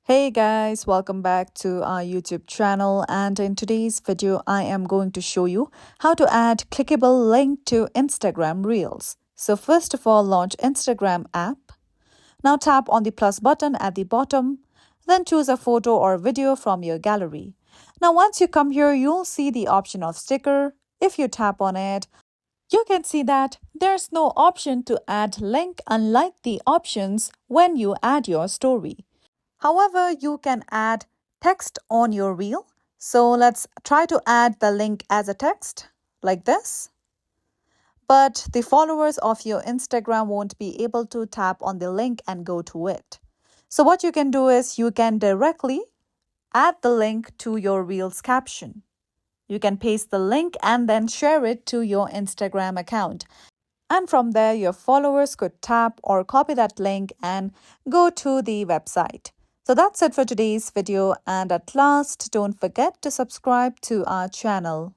Hey guys, welcome back to our YouTube channel, and in today's video I am going to show you how to add clickable link to Instagram Reels. So first of all, launch Instagram app. Now tap on the plus button at the bottom, then choose a photo or video from your gallery. Now once you come here, you'll see the option of sticker. If you tap on it, you can see that there's no option to add link unlike the options when you add your story. However, you can add text on your reel. So let's try to add the link as a text like this. But the followers of your Instagram won't be able to tap on the link and go to it. So what you can do is you can directly add the link to your reel's caption. You can paste the link and then share it to your Instagram account. And from there, your followers could tap or copy that link and go to the website. So that's it for today's video, and at last, don't forget to subscribe to our channel.